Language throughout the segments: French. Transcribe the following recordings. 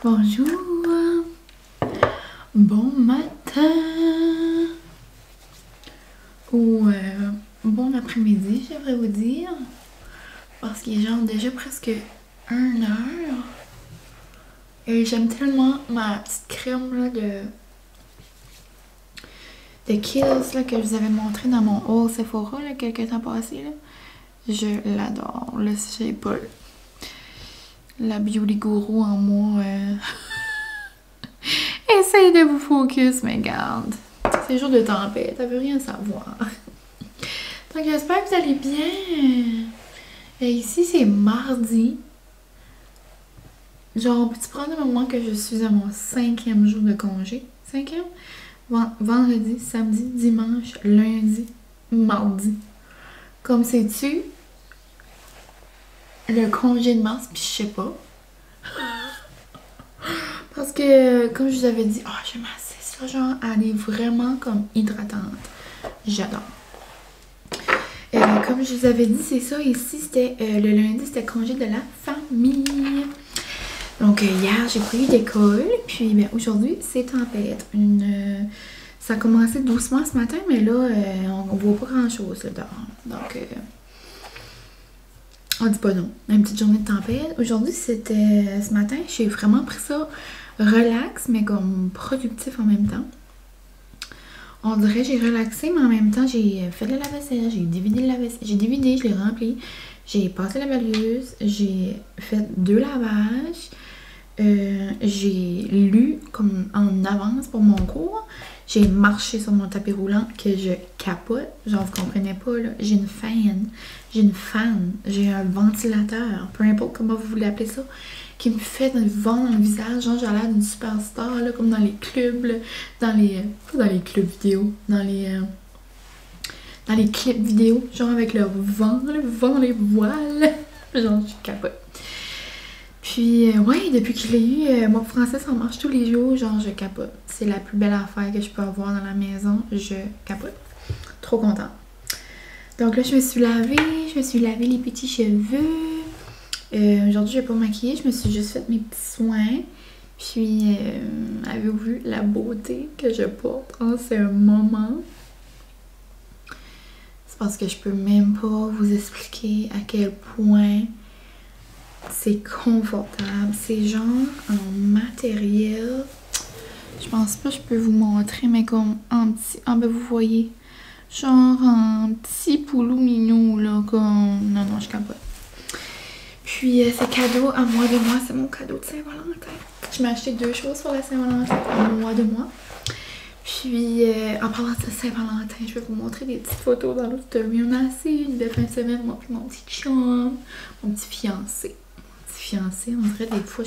Bonjour, bon matin ou bon après-midi, je devrais vous dire, parce qu'il est genre déjà presque 1h et j'aime tellement ma petite crème là, de Kiehl's là, que je vous avais montré dans mon haul Sephora là, quelques temps passé. Là. Je l'adore, là j'ai pas la beauty guru en moi essaye de vous focus, mais garde, c'est jour de tempête, elle veut rien savoir. Donc j'espère que vous allez bien. Et ici c'est mardi. Genre, peux-tu prendre le moment que je suis à mon 5e jour de congé? 5e? Vendredi, samedi, dimanche, lundi, mardi. Comme sais-tu, le congé de mars, puis je sais pas. Parce que, comme je vous avais dit, j'aime assez ça, genre, elle est vraiment comme hydratante. J'adore. Comme je vous avais dit, c'est ça, ici, c'était le lundi, c'était congé de la famille. Donc, hier, j'ai pris d'école, puis ben, aujourd'hui, c'est tempête. Ça a commencé doucement ce matin, mais là, on voit pas grand-chose là dehors. Donc, on dit pas non. Une petite journée de tempête. Aujourd'hui, c'était ce matin, j'ai vraiment pris ça relax, mais comme productif en même temps. On dirait que j'ai relaxé, mais en même temps, j'ai fait de la vaisselle, j'ai dividé la vaisselle, j'ai dividé, je l'ai rempli, j'ai passé la balayeuse, j'ai fait 2 lavages, j'ai lu comme en avance pour mon cours, j'ai marché sur mon tapis roulant que je capote, genre vous comprenez pas là, j'ai une fan, j'ai un ventilateur, peu importe comment vous voulez appeler ça, qui me fait du vent dans le visage, genre j'ai l'air d'une superstar là, comme dans les clubs, là, pas dans les clubs vidéo, dans les clips vidéo, genre avec le vent dans les voiles, genre je capote. Puis ouais, depuis que je l'ai eu, mon français ça marche tous les jours, genre je capote. C'est la plus belle affaire que je peux avoir dans la maison, je capote. Trop contente. Donc là je me suis lavé les petits cheveux. Aujourd'hui, je vais pas maquiller, je me suis juste fait mes petits soins. Puis, avez-vous vu la beauté que je porte en ce moment? C'est parce que je peux même pas vous expliquer à quel point c'est confortable. C'est genre en matériel. Je pense pas que je peux vous montrer, mais comme en petit. Ah ben vous voyez. Genre en petit poulou mignon là, comme. Non, je capote. Puis c'est cadeau à moi de moi, c'est mon cadeau de Saint-Valentin. Je m'ai acheté 2 choses pour la Saint-Valentin, à moi de moi. Puis en parlant de Saint-Valentin, je vais vous montrer des petites photos dans l'autre story. On a assez une belle fin de semaine, moi puis mon petit chum, mon petit fiancé. Mon petit fiancé, on dirait des fois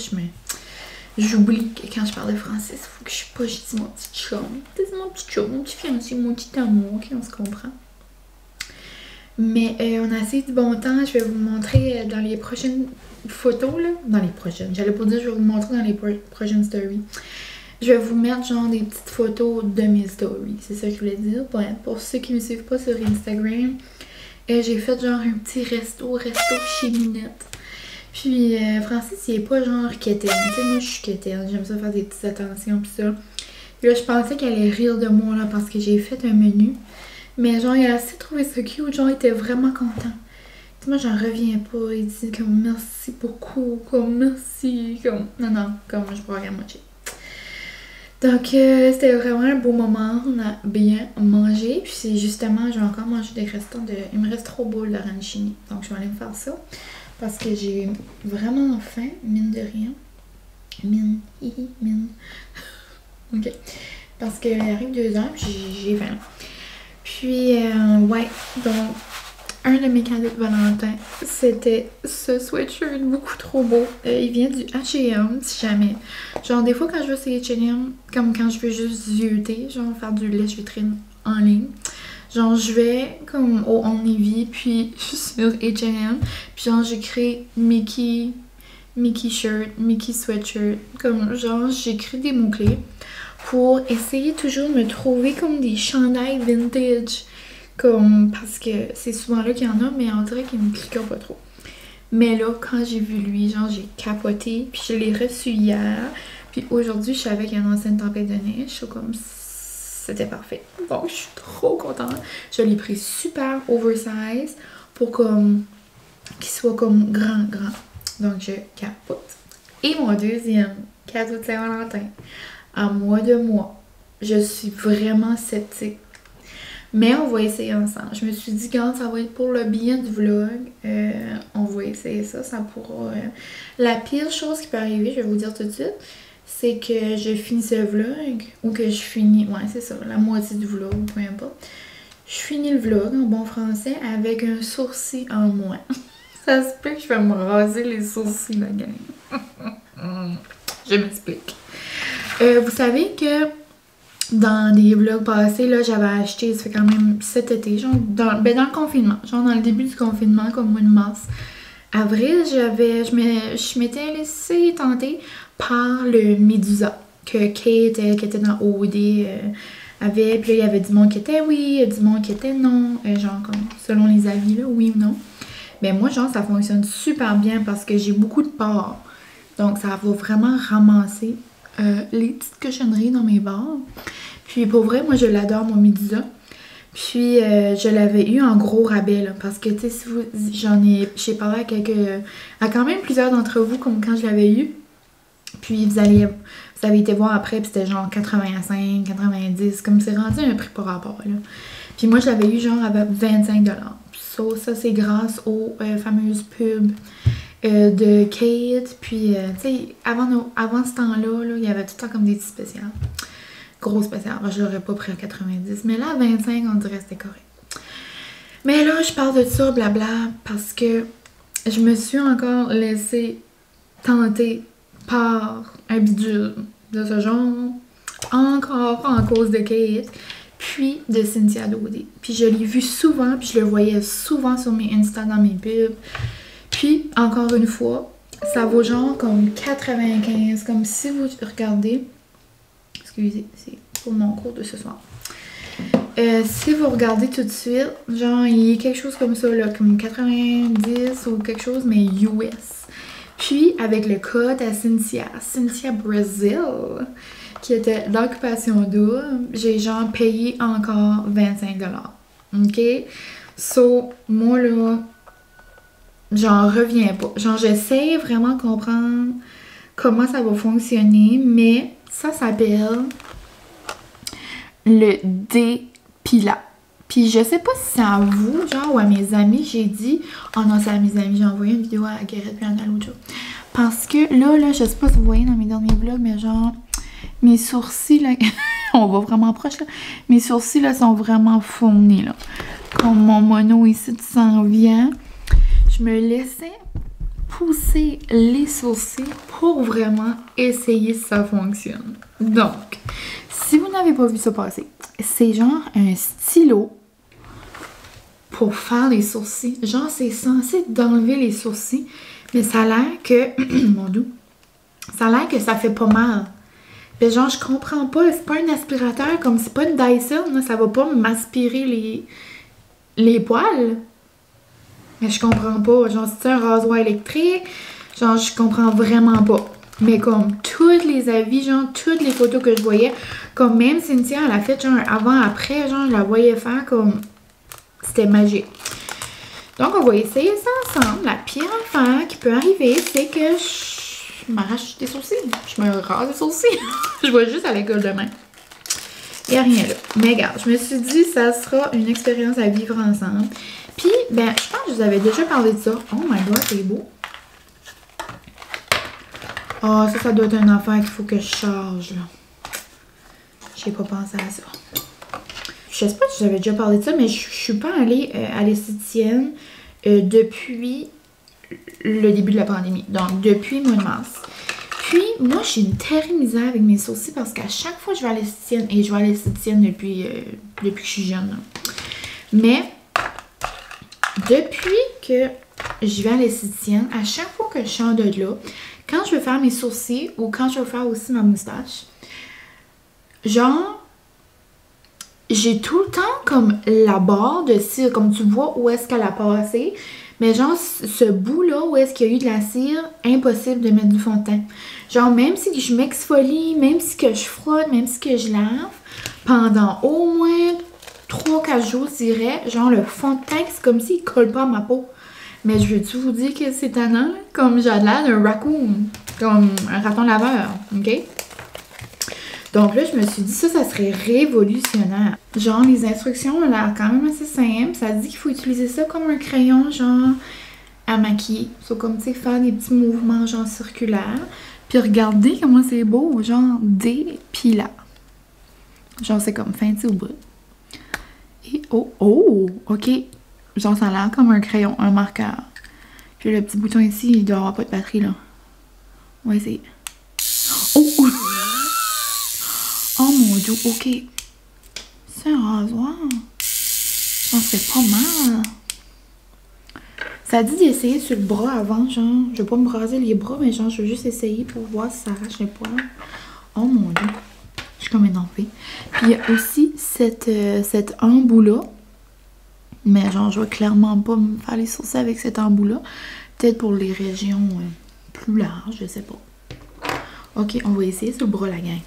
j'oublie que quand je parle de français, il faut que je dis mon petit chum. C'est mon petit chum, mon petit fiancé, mon petit amour, ok, on se comprend. Mais on a assez du bon temps. Je vais vous montrer dans les prochaines photos, là. Dans les prochaines. J'allais pas dire je vais vous montrer dans les prochaines stories. Je vais vous mettre genre des petites photos de mes stories. C'est ça que je voulais dire. Ouais, pour ceux qui me suivent pas sur Instagram, j'ai fait genre un petit resto chez Minette. Puis Francis, il est pas genre quétaine. Tu sais, moi je suis quétaine. J'aime ça faire des petites attentions pis ça. Puis là, je pensais qu'elle allait rire de moi là parce que j'ai fait un menu. Mais genre, il a assez trouvé ça cute, genre, il était vraiment content. Moi, j'en reviens pas, il dit comme merci beaucoup, comme merci, comme... Non, comme je pourrais rien manger. Donc, c'était vraiment un beau moment, on a bien mangé, puis c'est justement, je vais encore manger des restants de... Il me reste 3 boules d'arancini, donc je vais aller me faire ça, parce que j'ai vraiment faim, mine de rien. Mine. Ok. Parce qu'il arrive 2 heures, puis j'ai faim. Puis, ouais, donc, un de mes cadeaux de Valentin, c'était ce sweatshirt beaucoup trop beau. Il vient du H&M, si jamais. Genre, des fois, quand je vais sur H&M, comme quand je veux juste zioter, genre faire du lèche-vitrine en ligne, genre, je vais comme au Onivy, puis sur H&M, puis genre, j'écris Mickey shirt, Mickey sweatshirt, comme genre, j'écris des mots-clés pour essayer toujours de me trouver comme des chandails vintage, comme parce que c'est souvent là qu'il y en a, mais on dirait qu'il me clique pas trop. Mais là, quand j'ai vu lui, genre j'ai capoté, puis je l'ai reçu hier, puis aujourd'hui je savais qu'il y annonçait une tempête de neige, je suis comme c'était parfait. Donc je suis trop contente. Je l'ai pris super oversize pour comme qu'il soit comme grand. Donc je capote. Et mon deuxième cadeau de Saint-Valentin, à moi de moi. Je suis vraiment sceptique. Mais on va essayer ensemble. Je me suis dit, quand ça va être pour le bien du vlog, on va essayer ça. Ça pourra... La pire chose qui peut arriver, je vais vous dire tout de suite, c'est que je finis ce vlog, ou que je finis... Ouais, c'est ça, la moitié du vlog, peu importe. Je finis le vlog en bon français avec un sourcil en moins. Ça se peut que je vais me raser les sourcils, la gang. Je m'explique. Vous savez que dans des vlogs passés, là, j'avais acheté, ça fait quand même cet été, genre dans le confinement, genre dans le début du confinement, comme mois de mars, avril, je m'étais laissée tenter par le Medusa que Kate, qui était dans OD, avait, puis là, il y avait du monde qui était oui, du monde qui était non, genre comme selon les avis, là, oui ou non. Mais moi, genre, ça fonctionne super bien parce que j'ai beaucoup de pores, donc ça va vraiment ramasser les petites cochonneries dans mes barres. Puis pour vrai, moi je l'adore, mon Medusa. Puis je l'avais eu en gros rabais là, parce que tu sais, j'ai parlé à quand même plusieurs d'entre vous comme quand je l'avais eu. Puis vous avez été voir après, puis c'était genre 85, 90, comme c'est rendu un prix par rapport, là. Puis moi, je l'avais eu genre avec 25$. Ça c'est grâce aux fameuses pubs de Kate. Puis, tu sais, avant ce temps-là, il y avait tout le temps comme des petits spéciaux. Gros spécial. Je l'aurais pas pris à 90. Mais là, à 25, on dirait que c'était correct. Mais là, je parle de ça, blabla, parce que je me suis encore laissée tenter par un bidule de ce genre. Encore en cause de Kate. Puis de Cynthia Dodé. Puis je l'ai vu souvent, puis je le voyais souvent sur mes Insta dans mes pubs. Puis, encore une fois, ça vaut genre comme 95, comme si vous regardez... Excusez, c'est pour mon cours de ce soir. Si vous regardez tout de suite, genre il y a quelque chose comme ça, là, comme 90 ou quelque chose, mais US. Puis, avec le code à Cynthia Brazil, qui était d'occupation double, j'ai genre payé encore 25$. OK? So, moi là, j'en reviens pas. Genre, j'essaie vraiment de comprendre comment ça va fonctionner, mais ça s'appelle le dépilat. Puis je sais pas si c'est à vous, genre, ou à mes amis, j'ai dit... Oh non, c'est à mes amis, j'ai envoyé une vidéo à Gareth puis à l'autre jour. Parce que là, je sais pas si vous voyez dans mes derniers vlogs, mais genre... Mes sourcils, là, on va vraiment proche, là. Mes sourcils, là, sont vraiment fournis, là. Comme mon mono ici s'en vient. Je me laissais pousser les sourcils pour vraiment essayer si ça fonctionne. Donc, si vous n'avez pas vu ça passer, c'est genre un stylo pour faire les sourcils. Genre, c'est censé d'enlever les sourcils, mais ça a l'air que... mon doux. Ça a l'air que ça fait pas mal. Mais genre, je comprends pas. C'est pas un aspirateur, comme c'est pas une Dyson, là, ça va pas m'aspirer les poils. Mais je comprends pas. Genre, si c'est un rasoir électrique, genre, je comprends vraiment pas. Mais comme tous les avis, genre, toutes les photos que je voyais, comme même Cynthia, elle a fait genre avant-après, genre, je la voyais faire comme... C'était magique. Donc, on va essayer ça ensemble. La pire affaire qui peut arriver, c'est que je m'arrache des sourcils. Je me rase les sourcils. Je vais juste à l'école demain. Il n'y a rien là. Mais regarde, je me suis dit ça sera une expérience à vivre ensemble. Puis, ben, je pense que je vous avais déjà parlé de ça. Oh my god, c'est beau. Oh, ça doit être une affaire qu'il faut que je charge, là. J'ai pas pensé à ça. Je sais pas si j'avais déjà parlé de ça, mais je suis pas allée à l'esthéticienne depuis le début de la pandémie. Donc, depuis le mois de mars. Puis, moi, j'ai une terrible misère avec mes sourcils parce qu'à chaque fois que je vais à l'esthéticienne, et je vais à l'esthéticienne depuis que je suis jeune, là. Mais, depuis que je vais à l'esthéticienne, à chaque fois que je sors de là, quand je veux faire mes sourcils ou quand je veux faire aussi ma moustache, genre, j'ai tout le temps comme la barre de cire, comme tu vois où est-ce qu'elle a passé, mais genre, ce bout-là où est-ce qu'il y a eu de la cire, impossible de mettre du fond de teint. Genre, même si je m'exfolie, même si que je frotte, même si que je lave, pendant au moins 3-4 jours, je dirais, genre, le fond de teint, c'est comme s'il colle pas à ma peau. Mais je veux-tu vous dire que c'est tannant, comme j'ai l'air d'un raccoon, comme un raton laveur, ok? Donc là, je me suis dit, ça serait révolutionnaire. Genre, les instructions ont l'air quand même assez simples. Ça dit qu'il faut utiliser ça comme un crayon, genre, à maquiller. So, comme, tu sais, faire des petits mouvements, genre, circulaires. Puis regardez comment c'est beau, genre, dépilat. Genre, c'est comme fin, tu sais, au bout. Et oh, ok. Genre, ça a l'air comme un crayon, un marqueur. Puis le petit bouton ici, il doit avoir pas de batterie, là. On va essayer. Oh! Oh mon dieu, ok. C'est un rasoir. Je pense que c'est pas mal. Ça dit d'essayer sur le bras avant, genre. Je vais pas me raser les bras, mais genre, je veux juste essayer pour voir si ça arrache les poils. Oh mon dieu. Je suis comme énervée. Puis il y a aussi cet embout-là. Mais genre, je vais clairement pas me faire les sourcils avec cet embout-là. Peut-être pour les régions plus larges, je sais pas. Ok, on va essayer sur le bras, la gang.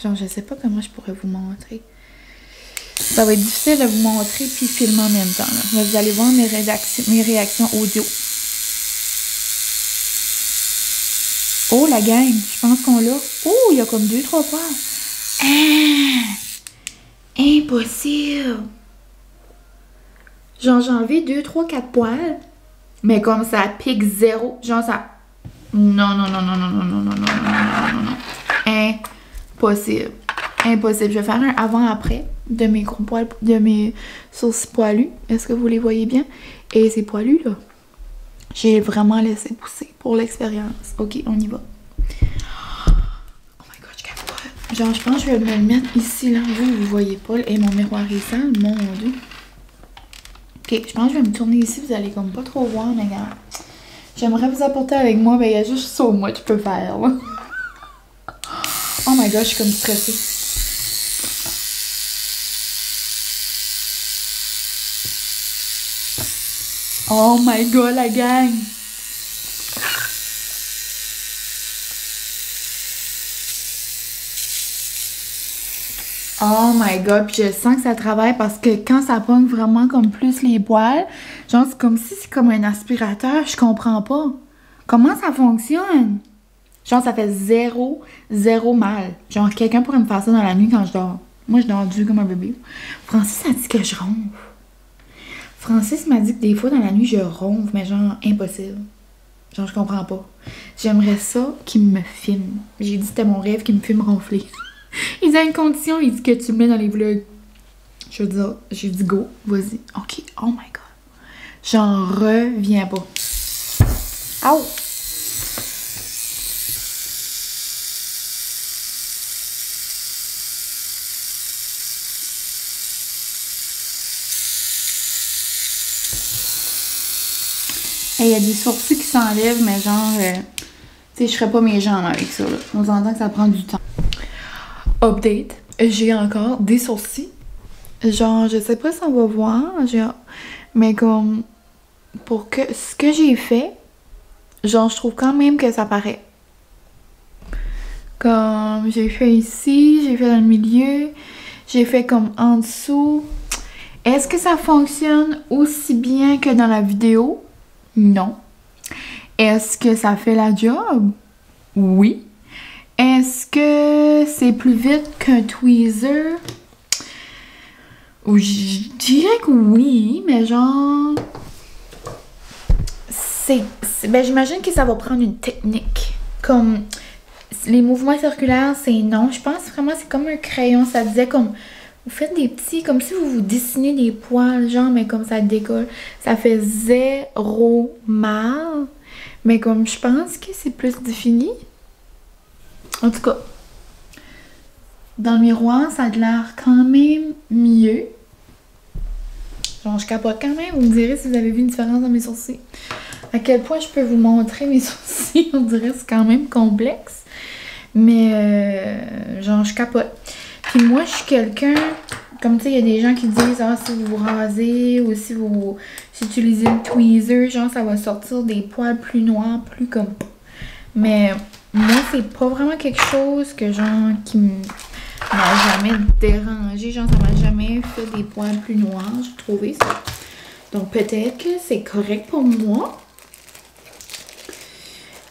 Genre, je sais pas comment je pourrais vous montrer. Ça va être difficile de vous montrer puis filmer en même temps, là. Mais vous allez voir mes réactions audio. Oh, la gang, je pense qu'on l'a. Oh, il y a comme 2-3 poils. Ah! Impossible! Genre, j'ai enlevé 2, 3, 4 poils. Mais comme ça pique 0. Genre, ça... Non, non, non, non, non, non, non, non, non, non, non, non, non. Impossible. Impossible. Je vais faire un avant-après de mes gros poils, de mes sourcils poilus. Est-ce que vous les voyez bien? Et ces poilus, là, j'ai vraiment laissé pousser pour l'expérience. Ok, on y va. Oh my god, je capote. Genre, je pense que je vais me le mettre ici, là. Vous voyez pas. Et mon miroir est sale, mon dieu. Ok, je pense que je vais me tourner ici. Vous allez comme pas trop voir, mais regarde. J'aimerais vous apporter avec moi, mais il y a juste ça, moi, tu peux faire, là. Oh my god, je suis comme stressée. Oh my god, la gang! Oh my god, puis je sens que ça travaille parce que quand ça pogne vraiment comme plus les poils, genre c'est comme si c'est comme un aspirateur, je comprends pas. Comment ça fonctionne? Genre ça fait zéro mal. Genre quelqu'un pourrait me faire ça dans la nuit quand je dors. Moi je dors dur comme un bébé. Francis a dit que je ronfle. Francis m'a dit que des fois dans la nuit je ronfle, mais genre impossible. Genre je comprends pas. J'aimerais ça qu'il me filme. J'ai dit que c'était mon rêve qu'il me filme ronfler. Il dit à une condition, il dit que tu le mets dans les vlogs. Je veux dire, j'ai dit go, vas-y. Ok, oh my god. J'en reviens pas. Ow! Il y a des sourcils qui s'enlèvent, mais genre, tu sais, je ferais pas mes jambes avec ça, là. On s'entend que ça prend du temps. Update, j'ai encore des sourcils. Genre, je sais pas si on va voir, mais comme, pour que ce que j'ai fait, genre, je trouve quand même que ça paraît. Comme, j'ai fait ici, j'ai fait dans le milieu, j'ai fait comme en dessous. Est-ce que ça fonctionne aussi bien que dans la vidéo? Non. Est-ce que ça fait la job? Oui. Est-ce que c'est plus vite qu'un tweezer? Je dirais que oui, mais genre... Ben, j'imagine que ça va prendre une technique. Comme les mouvements circulaires, c'est non. Je pense vraiment que c'est comme un crayon. Ça disait comme... Vous faites des petits... Comme si vous dessinez des poils, genre, mais comme ça décolle. Ça fait 0 mal. Mais comme je pense que c'est plus défini. En tout cas, dans le miroir, ça a l'air quand même mieux. Genre, je capote quand même. Vous me direz si vous avez vu une différence dans mes sourcils. À quel point je peux vous montrer mes sourcils. On dirait que c'est quand même complexe. Mais, genre, je capote. Puis moi, je suis quelqu'un... Comme tu sais, il y a des gens qui disent, ah, si vous vous rasez ou si vous utilisez une tweezer, genre, ça va sortir des poils plus noirs, plus comme... Mais... Moi, c'est pas vraiment quelque chose que, genre, qui m'a jamais dérangé. Genre, ça m'a jamais fait des poils plus noirs, j'ai trouvé ça. Donc, peut-être que c'est correct pour moi.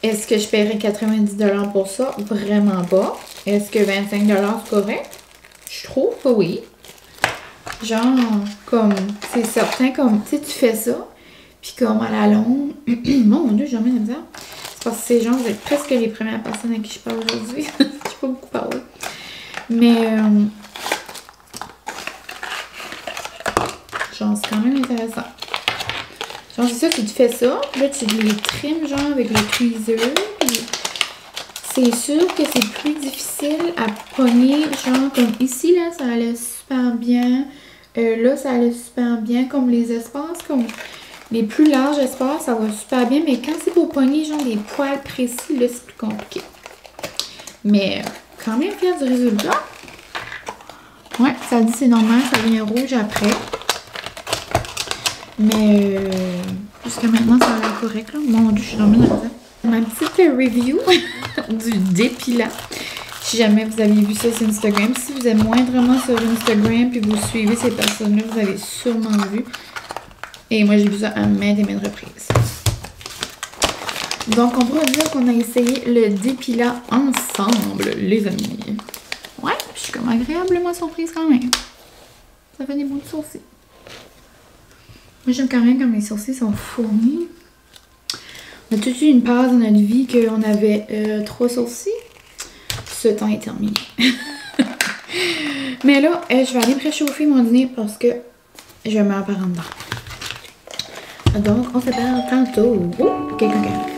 Est-ce que je paierais 90$ pour ça? Vraiment pas. Est-ce que 25$ c'est correct? Je trouve que oui. Genre, comme, c'est certain, comme, tu sais, tu fais ça, puis comme à la longue... Mon Dieu, j'ai jamais la misère. Parce que ces gens, vous êtes presque les premières personnes à qui je parle aujourd'hui. Je n'ai pas beaucoup parlé. Mais, genre, c'est quand même intéressant. Genre, c'est ça, tu te fais ça. Là, tu les trimes, genre, avec le tweezer. C'est sûr que c'est plus difficile à pogner. Genre, comme ici, là, ça allait super bien. Là, ça allait super bien. Comme les espaces, comme... Les plus larges espaces, ça va super bien, mais quand c'est pour pogner genre des poils précis, là, c'est plus compliqué. Mais quand même fière du résultat. Ouais, ça dit c'est normal, ça devient rouge après. Mais jusqu'à maintenant, ça a l'air correct, là. Mon Dieu, je suis dormie dans ça. Ma petite review du dépilant. Si jamais vous aviez vu ça sur Instagram. Si vous êtes moindrement sur Instagram puis vous suivez ces personnes-là, vous avez sûrement vu. Et moi, j'ai vu ça à maintes et maintes reprises. Donc, on pourrait dire qu'on a essayé le dépilant ensemble, les amis. Ouais, je suis comme agréablement surprise quand même. Ça fait des bouts de sourcils. Moi, j'aime quand même quand mes sourcils sont fournis. On a toute eu une phase dans notre vie qu'on avait 3 sourcils. Ce temps est terminé. Mais là, je vais aller préchauffer mon dîner parce que je me repars en dedans. Donc, on se parle tantôt. Oh, quelqu'un qui arrive.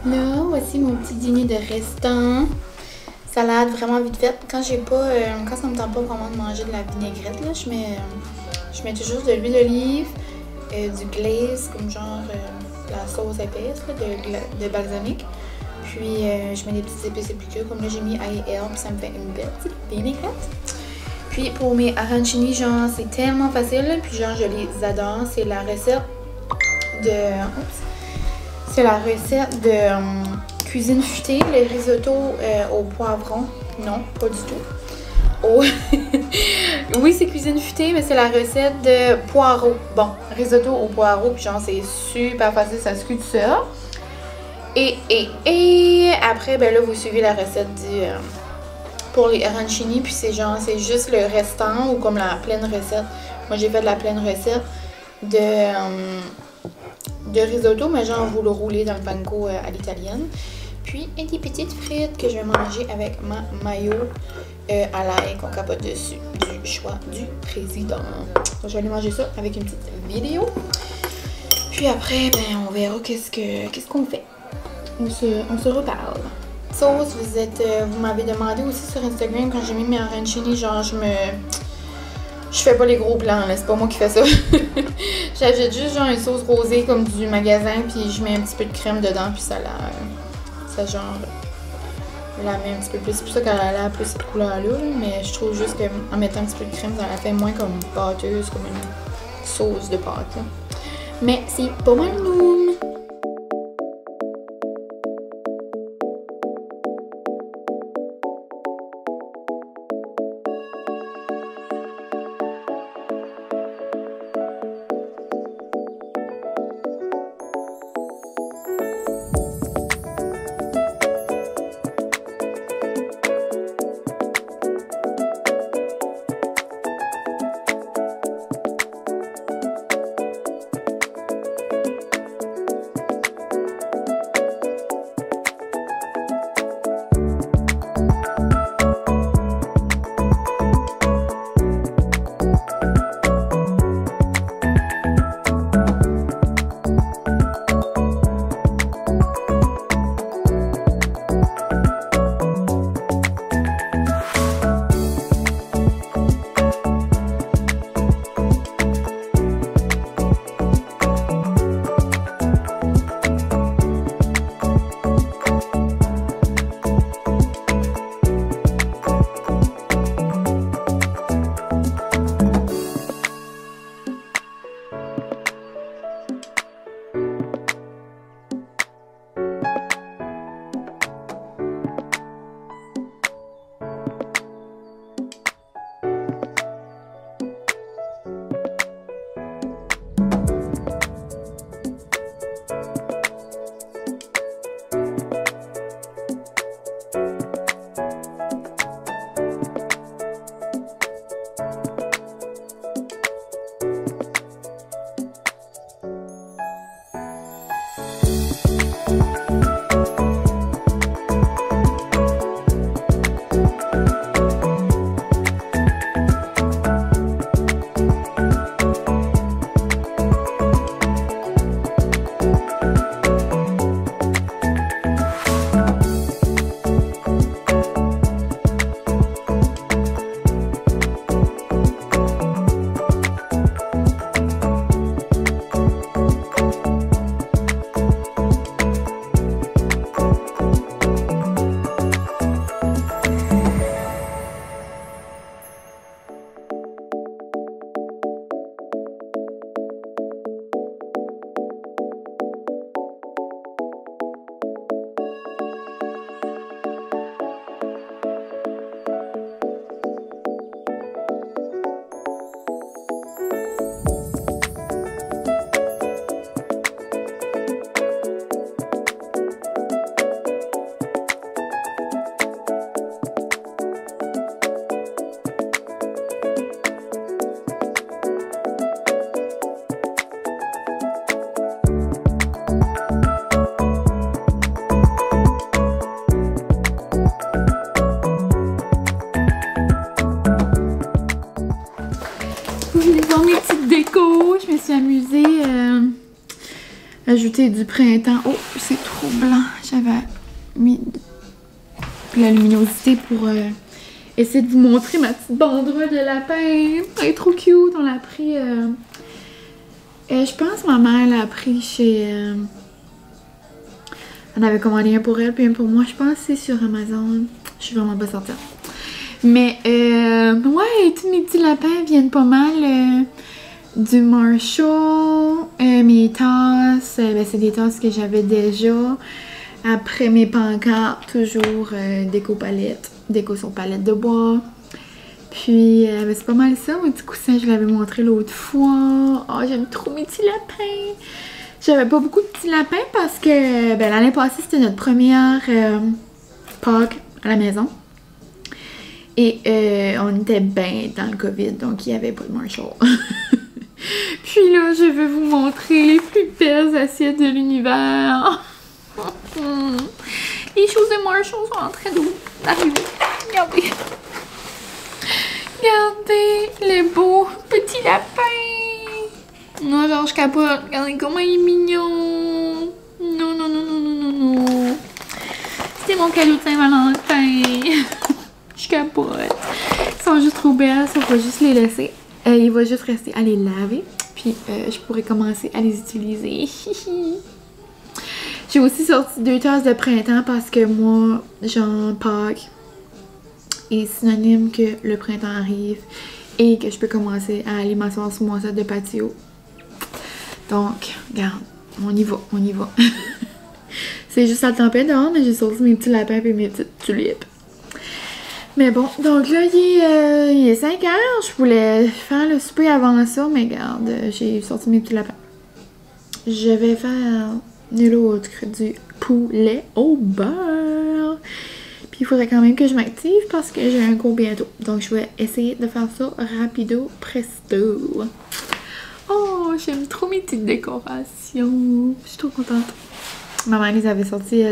Là, voici mon petit dîner de restant. Salade vraiment vite faite. Quand j'ai pas, quand ça me tente pas vraiment de manger de la vinaigrette, là, je mets toujours de l'huile d'olive, du glaze, comme genre la sauce épaisse là, de balsamique. Puis je mets des petites épices épicures, comme là j'ai mis ail et herbe, ça me fait une belle petite vinaigrette. Puis pour mes arancini, genre c'est tellement facile, là, puis genre je les adore. C'est la recette de... Oups. C'est la recette de cuisine futée, le risotto au poivron. Non, pas du tout. Oh. Oui, c'est cuisine futée, mais c'est la recette de poireaux. Bon, risotto au poireau, puis genre c'est super facile, ça se cuit tout seul. Et après, ben là, vous suivez la recette pour les arancini, puis c'est genre, c'est juste le restant ou comme la pleine recette. Moi, j'ai fait de la pleine recette de risotto, mais genre vous le roulez dans le panko à l'italienne. Puis des petites frites que je vais manger avec ma mayo à l'ail qu'on capote dessus du choix du président. Donc, je vais aller manger ça avec une petite vidéo. Puis après, ben on verra qu'est-ce qu'on fait. On se reparle. Sauce, vous m'avez demandé aussi sur Instagram quand j'ai mis mes arancini, genre je fais pas les gros plans, là, c'est pas moi qui fais ça. J'achète juste genre une sauce rosée comme du magasin, puis je mets un petit peu de crème dedans, puis ça genre la met un petit peu plus. C'est pour ça qu'elle a un peu cette couleur-là, mais je trouve juste qu'en mettant un petit peu de crème, ça la fait moins comme pâteuse, comme une sauce de pâte. Là. Mais c'est pas mal nous. ajouter du printemps. Oh, c'est trop blanc. J'avais mis de la luminosité pour essayer de vous montrer ma petite banderole de lapin. Elle est trop cute. On l'a pris... je pense que ma mère l'a pris chez... on avait commandé un pour elle puis un pour moi. Je pense que c'est sur Amazon. Je suis vraiment pas certaine. Mais ouais, tous mes petits lapins viennent pas mal du Marshall. Mes tasses, ben, c'est des tasses que j'avais déjà. Après mes pancartes, toujours déco palette. Déco sur palette de bois. Puis ben, c'est pas mal ça. Mon petit coussin, je l'avais montré l'autre fois. Oh, j'aime trop mes petits lapins. J'avais pas beaucoup de petits lapins parce que ben, l'année passée, c'était notre première Pâques à la maison. Et on était bien dans le COVID, donc il n'y avait pas de Marshall. Puis là, je vais vous montrer les plus belles assiettes de l'univers. Les choses de Marshall sont en train d'arriver. Regardez. Regardez les beaux petits lapins. Non, genre, je capote. Regardez comment il est mignon. Non, non, non, non, non, non, non. C'était mon cadeau de Saint-Valentin. Je capote. Ils sont juste trop belles. On va juste les laisser. Il va juste rester à les laver. Puis, je pourrais commencer à les utiliser. J'ai aussi sorti 2 tasses de printemps parce que moi, genre, Pâques est synonyme que le printemps arrive et que je peux commencer à aller m'asseoir sur mon set de patio. Donc, regarde, on y va, on y va. C'est juste la tempête dehors, mais j'ai sorti mes petits lapins et mes petites tulipes. Mais bon, donc là, il est 5 heures. Je voulais faire le souper avant ça, mais regarde, j'ai sorti mes petits lapins. Je vais faire nul autre que du poulet au beurre. Puis il faudrait quand même que je m'active parce que j'ai un cours bientôt. Donc je vais essayer de faire ça rapido presto. Oh, j'aime trop mes petites décorations. Je suis trop contente. Ma mère les avait sorties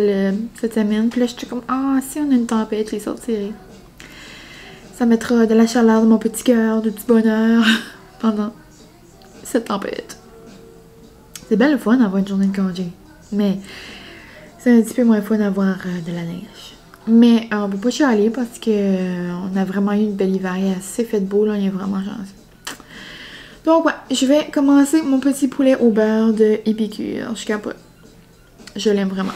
cette semaine. Puis là, j'étais comme, ah, si on a une tempête, je les sortirai. Ça mettra de la chaleur dans mon petit cœur, du petit bonheur pendant cette tempête. C'est bien le fun d'avoir une journée de congé. Mais c'est un petit peu moins fun d'avoir de la neige. Mais on peut pas chialer parce que on a vraiment eu une belle hiver. Il a assez fait beau, là, il est vraiment chanceux. Donc ouais, je vais commencer mon petit poulet au beurre de Épicure. Je capote. Je l'aime vraiment.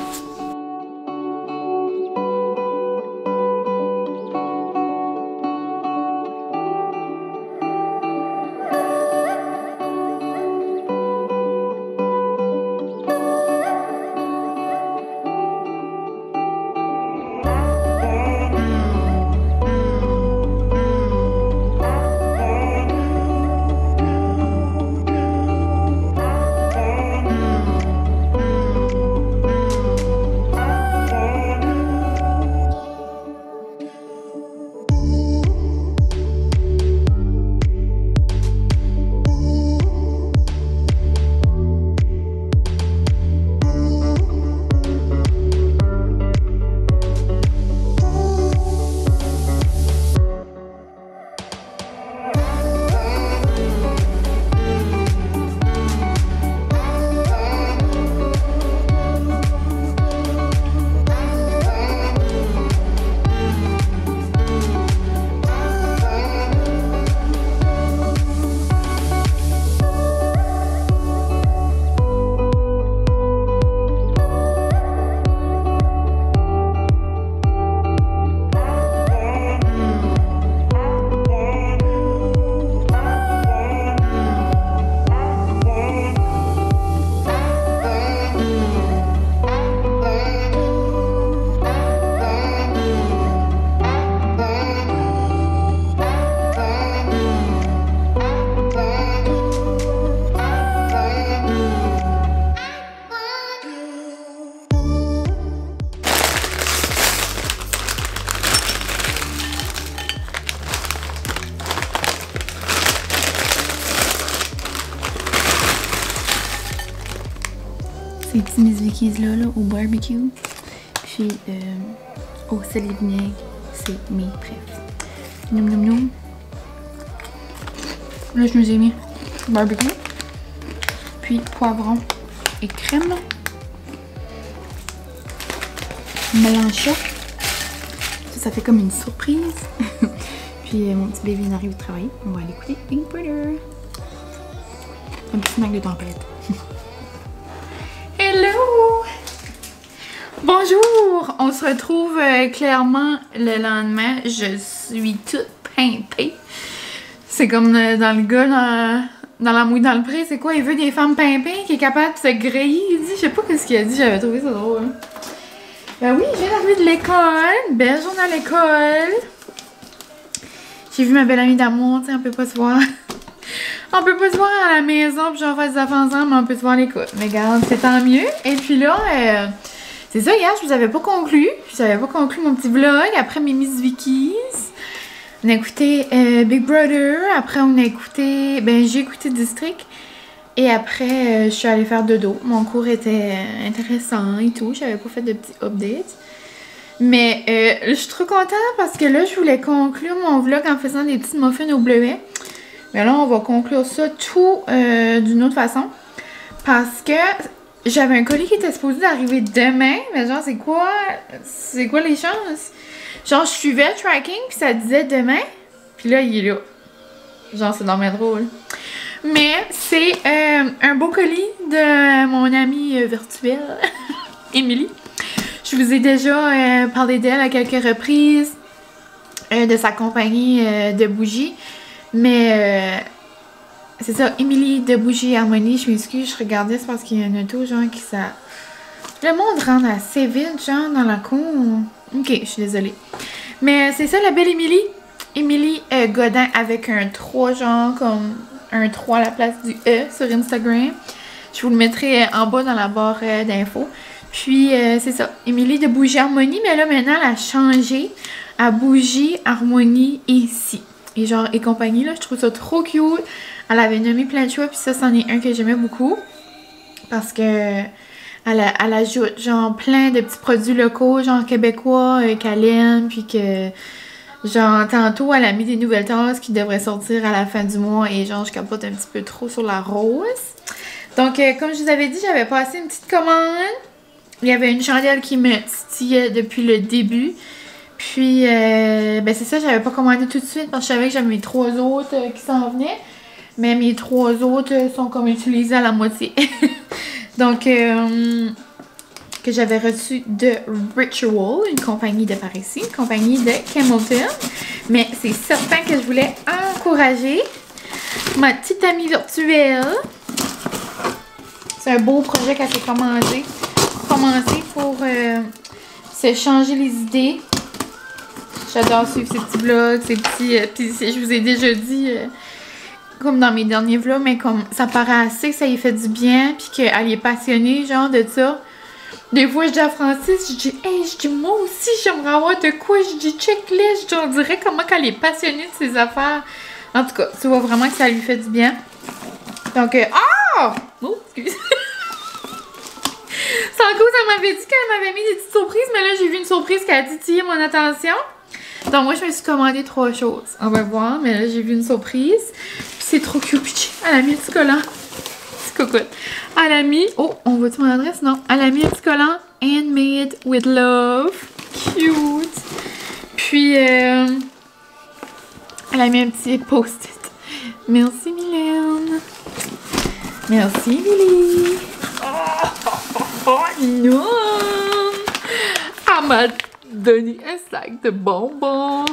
Ces petits Mizuki's là au barbecue. Puis au sel et vinaigre, c'est mes préfs. Noum noum noum. Là je nous ai mis barbecue. Puis poivron et crème. Mélange ça. Ça fait comme une surprise. Puis mon petit bébé il arrive de travailler. On va aller écouter Pink Butter. Un petit snack de tempête. Hello! Bonjour! On se retrouve clairement le lendemain. Je suis toute pimpée. C'est comme dans le gars dans la mouille dans le pré. C'est quoi? Il veut des femmes pimpées qui est capable de se griller. Il dit, je sais pas ce qu'il a dit, j'avais trouvé ça drôle. Hein. Ben oui, je viens d'arriver de l'école. Belle journée à l'école. J'ai vu ma belle amie d'amour, tu sais, on peut pas se voir. On peut pas se voir à la maison, puis genre faire des affaires ensemble, mais on peut se voir à l'école. Mais regarde, c'est tant mieux. Et puis là, c'est ça, hier, je vous avais pas conclu. Je n'avais pas conclu mon petit vlog. Après mes Miss Vickies, on a écouté Big Brother. Après, on a écouté, j'ai écouté District. Et après, je suis allée faire dodo. Mon cours était intéressant et tout. J'avais pas fait de petits updates. Mais je suis trop contente parce que là, je voulais conclure mon vlog en faisant des petites muffins au bleuet. Mais là, on va conclure ça tout d'une autre façon. Parce que j'avais un colis qui était supposé d'arriver demain. Mais genre, c'est quoi les chances? Genre, je suivais le tracking puis ça disait demain. Puis là, il est là. Genre, c'est dommage drôle. Mais c'est un beau colis de mon amie virtuelle, Émilie. Je vous ai déjà parlé d'elle à quelques reprises, de sa compagnie de bougies. Mais c'est ça, Émilie de Bougies Harmonie. Je m'excuse, je regardais, c'est parce qu'il y a un auto, genre, qui ça... Le monde rentre assez vite, genre, dans la cour. Ok, je suis désolée. Mais c'est ça, la belle Émilie. Émilie Godin avec un 3, genre, comme... un 3 à la place du E sur Instagram. Je vous le mettrai en bas dans la barre d'infos. Puis, c'est ça. Émilie de Bougie Harmonie. Mais là, maintenant, elle a changé à Bougie Harmonie ici. Et genre, et compagnie, là. Je trouve ça trop cute. Elle avait nommé plein de choix. Puis ça, c'en est un que j'aimais beaucoup. Parce que elle ajoute, genre, plein de petits produits locaux, genre québécois, qu'elle aime. Puis que... genre, tantôt, elle a mis des nouvelles tasses qui devraient sortir à la fin du mois et genre, je capote un petit peu trop sur la rose. Donc, comme je vous avais dit, j'avais passé une petite commande. Il y avait une chandelle qui me titillait depuis le début. Puis, c'est ça, j'avais pas commandé tout de suite parce que je savais que j'avais mes 3 autres qui s'en venaient. Mais mes 3 autres sont comme utilisés à la moitié. Donc, que j'avais reçu de Ritual, une compagnie de par ici, une compagnie de Camelton. Mais c'est certain que je voulais encourager ma petite amie virtuelle. C'est un beau projet qu'elle s'est commencé pour se changer les idées. J'adore suivre ces petits vlogs, ces petits... puis je vous ai déjà dit... comme dans mes derniers vlogs, mais comme ça paraît assez que ça lui fait du bien, puis qu'elle est passionnée, genre, de ça. Des fois, je dis à Francis, je dis, hey, je dis, moi aussi, j'aimerais avoir de quoi. Je dis, checklist, je dirais comment qu'elle est passionnée de ses affaires. En tout cas, tu vois vraiment que ça lui fait du bien. Donc, oh, excuse. Sanko, ça m'avait dit qu'elle m'avait mis des petites surprises, mais là, j'ai vu une surprise qui a titillé mon attention. Donc, moi, je me suis commandé 3 choses. On va voir, mais là, j'ai vu une surprise. Puis, c'est trop cute. Elle a mis le petit collant. Petit cocotte. Elle a mis... oh, on voit-tu mon adresse? Non. Elle a mis un petit collant. Handmade with love. Cute. Puis, elle a mis un petit post-it. Merci, Mylène. Merci, Émilie. Non! Elle m'a donné un sac de bonbons.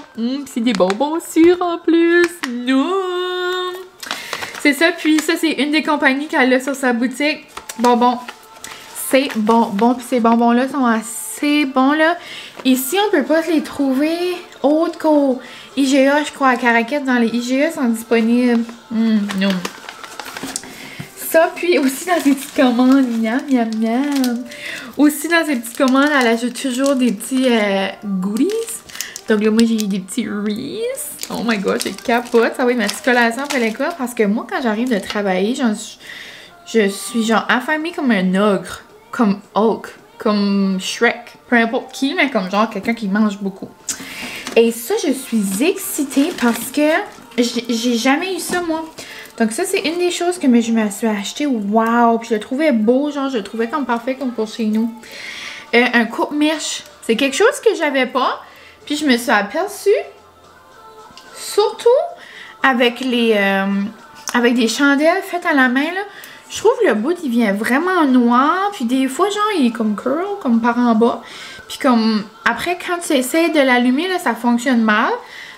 C'est des bonbons sûrs en plus. Non! C'est ça, puis ça, c'est une des compagnies qu'elle a sur sa boutique. Bonbons. C'est bonbon, puis ces bonbons-là sont assez bons, là. Ici, on peut pas les trouver autres qu'au IGA, je crois, à Caraquette. Dans les IGA, sont disponibles. Non. Ça, puis aussi dans ses petites commandes, miam, miam, miam. Aussi dans ses petites commandes, elle ajoute toujours des petits goodies. Donc là, moi, j'ai eu des petits Reese. Oh my god, je capote. Ça va être ma petite collation après l'école. Parce que moi, quand j'arrive de travailler, je suis genre affamée comme un ogre. Comme Hulk. Comme Shrek. Peu importe qui, mais comme genre quelqu'un qui mange beaucoup. Et ça, je suis excitée parce que j'ai jamais eu ça, moi. Donc ça, c'est une des choses que je me suis acheté. Wow! Puis je le trouvais beau, genre je le trouvais comme parfait comme pour chez nous. Un coupe-mèche. C'est quelque chose que j'avais pas. Puis je me suis aperçue, surtout avec avec des chandelles faites à la main, là. Je trouve le bout, il vient vraiment noir. Puis des fois, genre, il est comme curl, comme par en bas. Puis comme, après, quand tu essaies de l'allumer, là, ça fonctionne mal.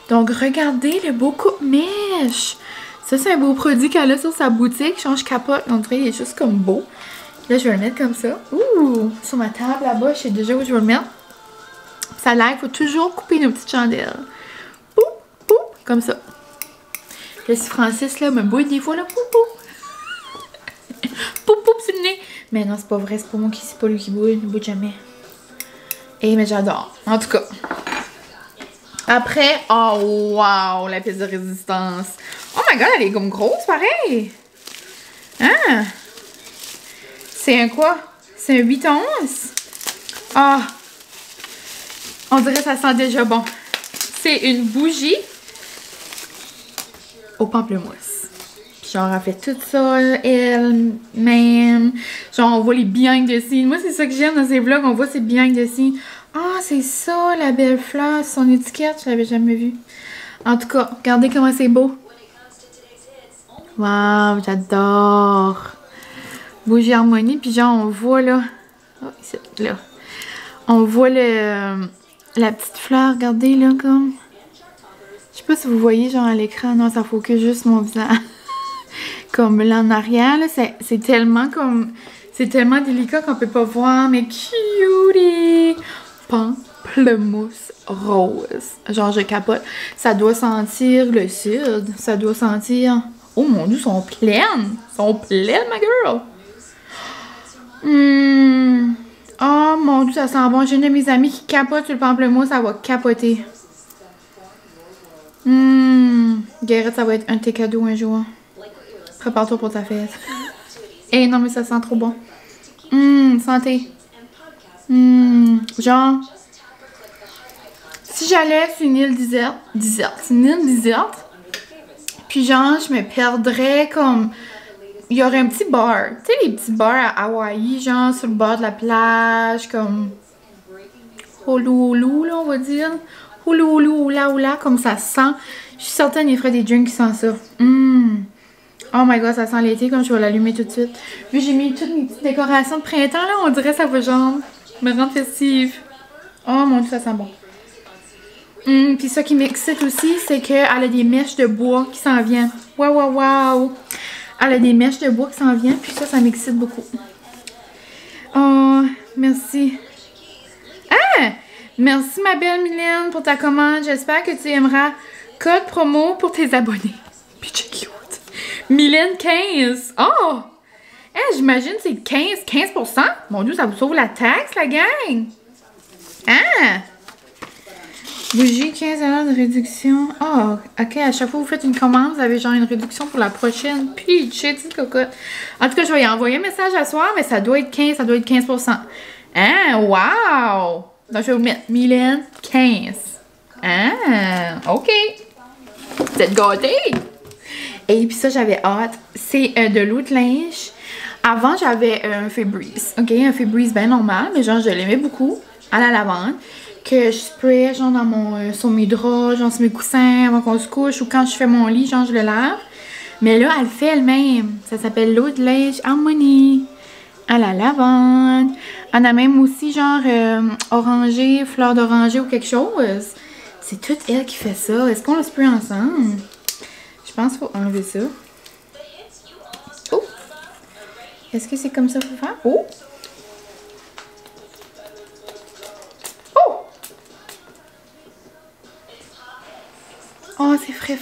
Donc, regardez le beau coupe-mèche. Ça, c'est un beau produit qu'elle a sur sa boutique. Genre, je capote. On dirait qu'il est juste comme beau. Là, je vais le mettre comme ça. Ouh! Sur ma table là-bas, je sais déjà où je vais le mettre. Ça l'air, il faut toujours couper nos petites chandelles. Poup! Poup! Comme ça. Là, si Francis, là, me bouille des fois, là, poup! Poup! Poup! Poup! Sur le nez! Mais non, c'est pas vrai. C'est pas moi qui... C'est pas lui qui bouille. Il ne bouille jamais. Eh, mais j'adore. En tout cas. Après, oh wow, la pièce de résistance. Oh my god, elle est comme grosse, pareil. Hein? C'est un quoi? C'est un 8 onces? Ah! On dirait que ça sent déjà bon. C'est une bougie au pamplemousse. Puis genre, elle fait tout ça elle-même. Genre, on voit les behind the scenes. Moi, c'est ça que j'aime dans ces vlogs. On voit ces behind the scenes. Ah, c'est ça, la belle fleur. Son étiquette, je l'avais jamais vue. En tout cas, regardez comment c'est beau. Waouh, j'adore. Bougie harmonie. Puis genre, on voit là. Oh, ici, là. On voit la petite fleur, regardez là, comme. Je sais pas si vous voyez, genre à l'écran. Non, ça focus juste mon visage. Comme là en arrière, là, c'est tellement comme. C'est tellement délicat qu'on peut pas voir, mais cutie! Pamplemousse rose. Genre, je capote. Ça doit sentir le sud. Ça doit sentir. Oh mon dieu, sont pleines! Sont pleines, ma girl! Oh mon dieu, ça sent bon. J'ai une de mes amies qui capote sur le pamplemousse. Ça va capoter. Guérette, ça va être un de tes cadeaux un jour. Prépare-toi pour ta fête. Eh non, mais ça sent trop bon. Santé. Genre, si j'allais sur une île déserte, une île déserte, puis genre, je me perdrais comme, il y aurait un petit bar, tu sais les petits bars à Hawaï, genre sur le bord de la plage, comme Honolulu, là, on va dire, Honolulu, oula, comme ça sent. Je suis certaine, il ferait des drinks qui sentent ça. Oh my god, ça sent l'été, comme je vais l'allumer tout de suite. Vu j'ai mis toutes mes petites décorations de printemps, là, on dirait que ça va genre me rendre festive. Oh mon dieu, ça sent bon. Puis ça qui m'excite aussi, c'est qu'elle a des mèches de bois qui s'en viennent. Wow! Elle a des mèches de bois qui s'en viennent, puis ça m'excite beaucoup. Oh, merci. Ah! Merci ma belle Mylène pour ta commande. J'espère que tu aimeras. Code promo pour tes abonnés. Puis c'est cute. Mylène 15. Oh! Hey, j'imagine c'est 15%. Mon dieu, ça vous sauve la taxe, la gang. Ah! Bougie, 15 $ de réduction. Oh, ok. À chaque fois que vous faites une commande, vous avez genre une réduction pour la prochaine. Puis, petite cocotte. En tout cas, je vais y envoyer un message à soir, mais ça doit être 15%. Ah, wow! Donc, je vais vous mettre Mylène 15. Ah, ok. Vous êtes gâtés! Et puis ça, j'avais hâte. C'est de l'eau de linge. Avant, j'avais un Febreze. Ok, un Febreze bien normal, mais genre, je l'aimais beaucoup. À la lavande. Que je spray genre dans sur mes draps, genre sur mes coussins avant qu'on se couche. Ou quand je fais mon lit, genre, je le lave. Mais là, elle le fait elle-même. Ça s'appelle l'eau de linge harmonie. À la lavande. On a même aussi genre orangé, fleur d'oranger ou quelque chose. C'est toute elle qui fait ça. Est-ce qu'on le spray ensemble? Je pense qu'il faut enlever ça. Oh! Est-ce que c'est comme ça qu'il faut faire? Oh! Oh! Oh, c'est frais.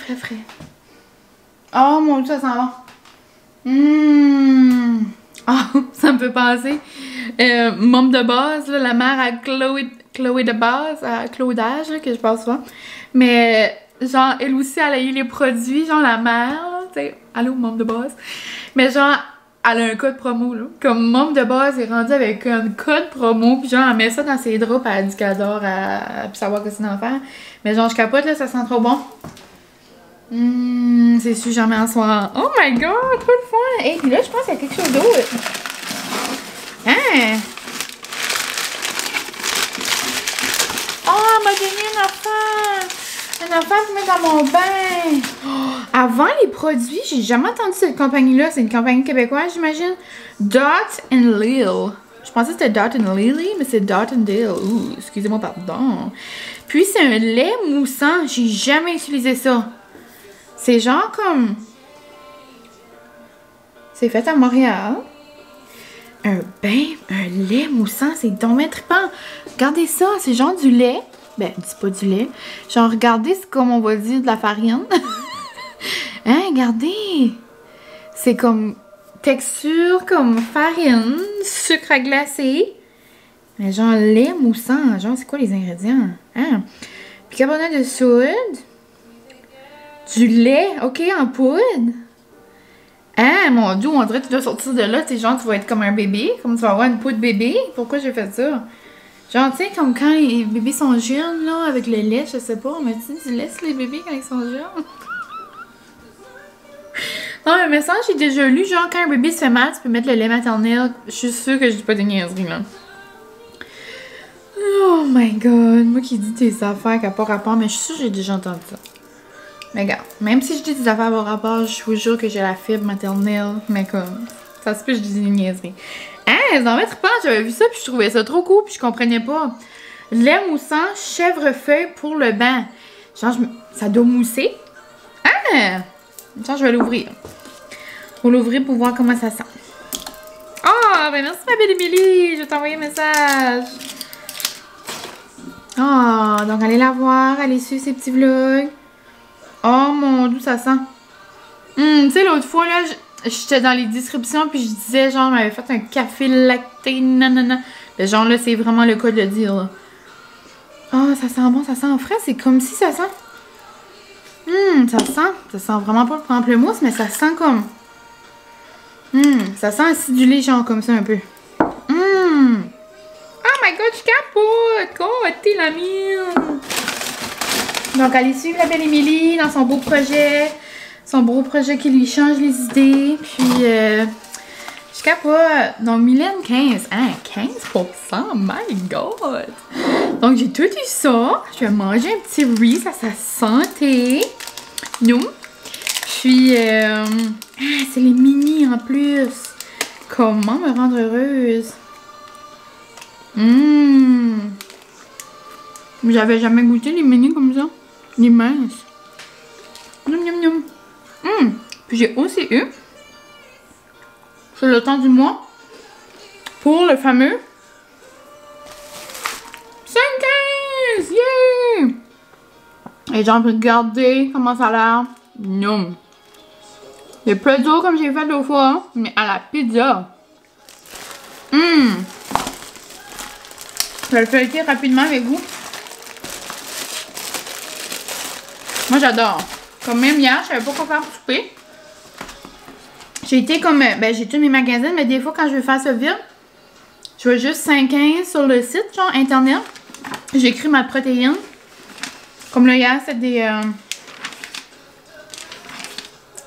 Oh mon dieu, ça sent bon. Oh, ça me fait penser. Membre de base, là, la mère à Chloé de base, à Claudage, là, que je passe souvent. Mais genre, elle aussi, elle a eu les produits, genre la mère, tu sais, allô, membre de base. Mais genre, elle a un code promo, là. Comme membre de base est rendu avec un code promo, puis genre, elle met ça dans ses draps, puis elle dit qu'elle adore, puis savoir que c'est d'en faire. Mais genre, je capote, là, ça sent trop bon. C'est sûr, jamais en soir. Oh my god, trop le fun! Et puis là, je pense qu'il y a quelque chose d'autre. Hein? Oh, m'a donné un affaire! Un affaire pour mettre dans mon bain! Oh, avant les produits, j'ai jamais entendu cette compagnie-là. C'est une compagnie québécoise, j'imagine. Dot and Lil. Je pensais que c'était Dot and Lily, mais c'est Dot and Dale. Ouh, excusez-moi, pardon. Puis c'est un lait moussant. J'ai jamais utilisé ça. C'est genre comme... C'est fait à Montréal. Un lait moussant, c'est dommage trippant. Regardez ça, c'est genre du lait. Ben, c'est pas du lait. Genre, regardez, c'est comme on va dire de la farine. Hein, regardez. C'est comme texture, comme farine, sucre à glacer. Mais genre lait moussant. Genre, c'est quoi les ingrédients? Hein? Bicarbonate de soude. Du lait, ok, en poudre. Ah, mon Dieu, on dirait que tu dois sortir de là, t'es genre, tu vas être comme un bébé, comme tu vas avoir une peau de bébé. Pourquoi j'ai fait ça? Genre, tu sais, comme quand les bébés sont jeunes, là, avec le lait, je sais pas, mais tu laisses les bébés quand ils sont jeunes. Non, mais me semble, j'ai déjà lu, genre, quand un bébé se fait mal, tu peux mettre le lait maternel. Je suis sûre que je dis pas de niaiseries, là. Oh my god, moi qui dis des affaires qui n'ont pas rapport, mais je suis sûre que j'ai déjà entendu ça. Mais regarde, même si je dis des affaires par rapport, je vous jure que j'ai la fibre maternelle, mais comme, ça se peut que je dis des niaiseries. Hein, c'est en fait trippant, j'avais vu ça puis je trouvais ça trop cool puis je comprenais pas. Lait moussant, chèvrefeuille pour le bain. Genre, ça doit mousser. Ah! Genre, je vais l'ouvrir. Faut l'ouvrir pour voir comment ça sent. Oh, ben merci ma belle Émilie, je vais t'envoyer un message. Oh, donc allez la voir, allez suivre ses petits vlogs. Oh mon Dieu, ça sent. Tu sais, l'autre fois, là, j'étais dans les descriptions puis je disais, genre, m'avait fait un café lacté, nanana. Mais genre, là, c'est vraiment le cas de le dire, là. Oh, ça sent bon, ça sent frais. C'est comme si ça sent. Ça sent vraiment pas le pamplemousse, mais ça sent comme... ça sent acidulé, genre, comme ça, un peu. Oh my god, je capote! Oh, t'es la mienne! Donc, allez suivre la belle Émilie dans son beau projet. Son beau projet qui lui change les idées. Puis, je capote. Donc, Mylène 15. Hein, 15%? My God! Donc, j'ai tout eu ça. Je vais manger un petit Reese à sa santé. Nous. Puis, c'est les mini en plus. Comment me rendre heureuse? J'avais jamais goûté les mini comme ça. Les minces. Puis j'ai aussi eu, sur le temps du mois, pour le fameux 5-15! Yeah! Et genre, regardez comment ça a l'air. Noum. Le plateau comme j'ai fait l'autre fois, mais à la pizza. Je vais le feuilleter rapidement avec vous. Moi, j'adore. Comme même hier, je savais pas quoi faire pour souper. J'ai été comme... Ben, j'ai tous mes magasins, mais des fois, quand je veux faire ça vite, je veux juste 5-15 sur le site, genre, internet. J'écris ma protéine. Comme là, hier, c'était des...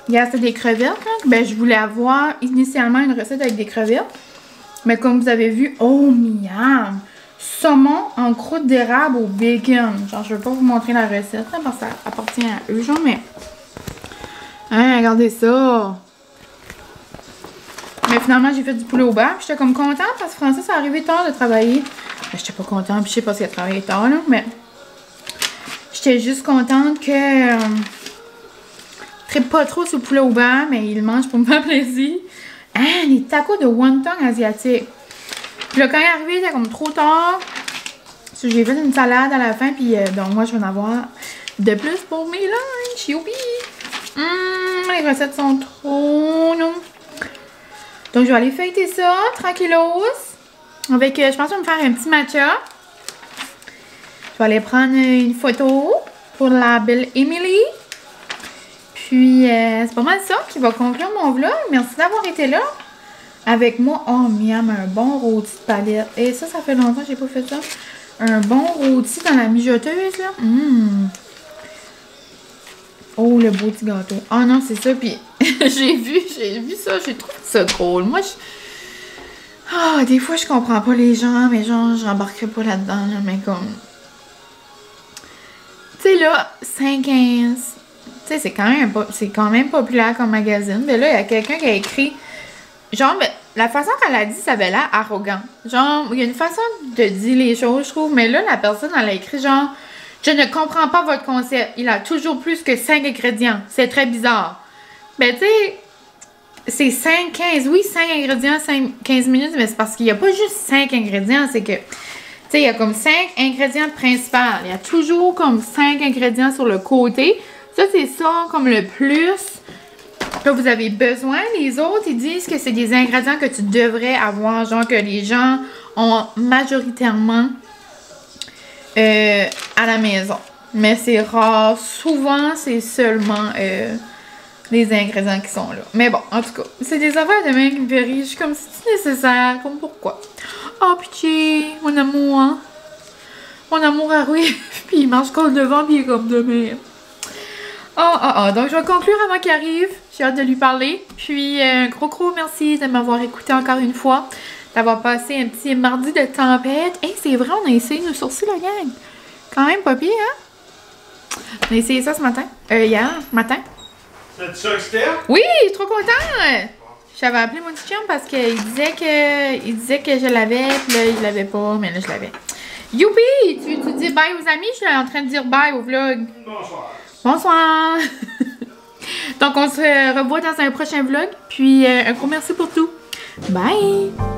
Hier, c'était des crevettes, là. Ben, je voulais avoir initialement une recette avec des crevettes. Mais comme vous avez vu, oh, miam! Saumon en croûte d'érable au bacon. Genre, je vais pas vous montrer la recette, là, parce que ça appartient à eux, genre, mais... Hein, regardez ça! Mais finalement, j'ai fait du poulet au beurre. J'étais comme contente parce que Francis est arrivé tard de travailler. Ben, j'étais pas contente, puis je sais pas s'il a travaillé tard, là, mais... J'étais juste contente que... trippe pas trop sur le poulet au beurre, mais il le mange pour me faire plaisir. Hein, les tacos de wonton asiatiques. Puis là, quand il est arrivé, c'était comme trop tard. J'ai fait une salade à la fin, puis donc moi, je vais en avoir de plus pour mes lunchs. Youpi! Les recettes sont trop non. Donc, je vais aller feuilleter ça, tranquillos. Avec, je pense que je vais me faire un petit matcha. Je vais aller prendre une photo pour la belle Emily. Puis, c'est pas mal ça qui va conclure mon vlog. Merci d'avoir été là avec moi. Oh, miam, un bon rôti de palette. Et ça fait longtemps que j'ai pas fait ça. Un bon rôti dans la mijoteuse, là. Oh, le beau petit gâteau. Oh non, c'est ça. Puis j'ai vu ça. J'ai trouvé ça drôle. Moi, des fois, je comprends pas les gens, mais genre, j'embarquerai pas là-dedans, là, mais comme... Tu sais, là, 5-15... Tu sais, c'est quand même populaire comme magazine. Mais là, il y a quelqu'un qui a écrit... Genre, mais la façon qu'elle a dit, ça avait l'air arrogant. Genre, il y a une façon de dire les choses, je trouve. Mais là, la personne, elle a écrit genre... Je ne comprends pas votre concept. Il a toujours plus que 5 ingrédients. C'est très bizarre. Ben, tu sais... C'est 5, 15, oui, 5 ingrédients, 15 minutes, mais c'est parce qu'il n'y a pas juste 5 ingrédients, c'est que, tu sais, il y a comme 5 ingrédients principaux. Il y a toujours comme 5 ingrédients sur le côté. Ça, c'est ça comme le plus que vous avez besoin. Les autres, ils disent que c'est des ingrédients que tu devrais avoir, genre que les gens ont majoritairement à la maison. Mais c'est rare. Souvent, c'est seulement... les ingrédients qui sont là. Mais bon, en tout cas, c'est des affaires de même qui me fait rire. Je suis comme, c'est nécessaire? Comme pourquoi? Oh, pitié, mon amour, hein? Mon amour arrive, puis il marche comme devant, puis il est comme demain. Donc je vais conclure avant qu'il arrive. J'ai hâte de lui parler. Puis, un gros merci de m'avoir écouté encore une fois. D'avoir passé un petit mardi de tempête. Hey, c'est vrai, on a essayé nos sourcils, la gang. Quand même pas pire, hein? On a essayé ça ce matin. Hier, matin. C'est ça que c'était? Oui, je suis trop contente! J'avais appelé mon petit chum parce qu'il disait que je l'avais, puis là, il l'avait pas, mais là, je l'avais. Youpi! Tu dis bye aux amis? Je suis en train de dire bye au vlog. Bonsoir. Bonsoir! Donc, on se revoit dans un prochain vlog, puis un gros merci pour tout. Bye!